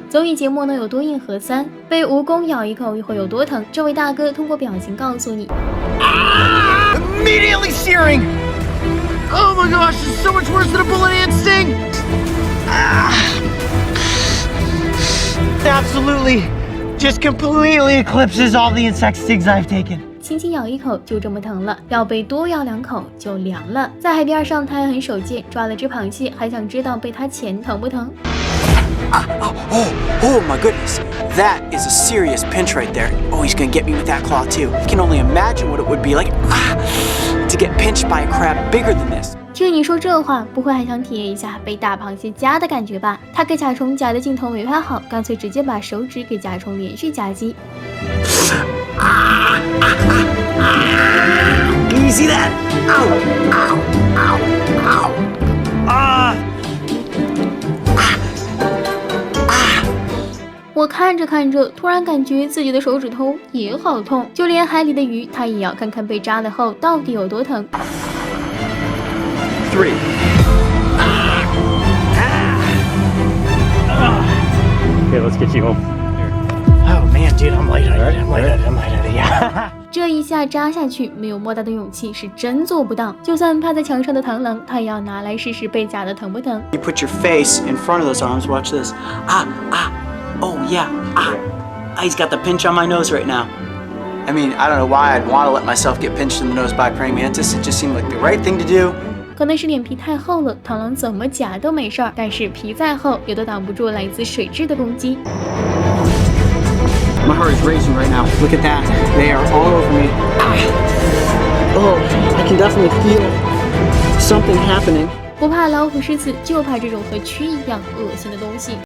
综艺节目能有多硬核3？被蜈蚣咬一口会有多疼？这位大哥通过表情告诉你。Immediately searing. Oh my gosh, it's so much worse than a bullet ant sting. Absolutely, just completely eclipses all the insect stings I've taken. 轻轻咬一口就这么疼了，要被多咬2口就凉了。在海边上，他还很手贱，抓了只螃蟹，还想知道被它钳疼不疼。Oh my goodness, that is a serious pinch right there. Oh, he's gonna get me with that claw too. I can only imagine what it would be like to get pinched by a crab bigger than this. 听你说这话，不会还想体验一下被大螃蟹夹的感觉吧？他给甲虫夹的镜头没拍好，干脆直接把手指给甲虫连续夹击。Can you see that? Ow! Ow! Ow! Ow! 我看着看着，突然感觉自己的手指头也好痛，就连海里的鱼，它也要看看被扎了后到底有多疼。3. Okay, let's get you home. Oh man, dude, I'm lightheaded. I'm lightheaded. Yeah. 这一下扎下去，没有莫大的勇气是真做不到。就算趴在墙上的螳螂，他也要拿来试试被夹的疼不疼。You put your face in front of those arms. Watch this. Oh yeah. He's got the pinch on my nose right now. I mean, I don't know why I'd want to let myself get pinched in the nose by a praying mantis. It just seemed like the right thing to do. 可能是脸皮太厚了，螳螂怎么夹都没事儿。但是皮再厚，也都挡不住来自水蛭的攻击。My heart is racing right now. Look at that. They are all over me. Oh, I can definitely feel something happening. 不怕老虎、狮子，就怕这种和蛆一样恶心的东西。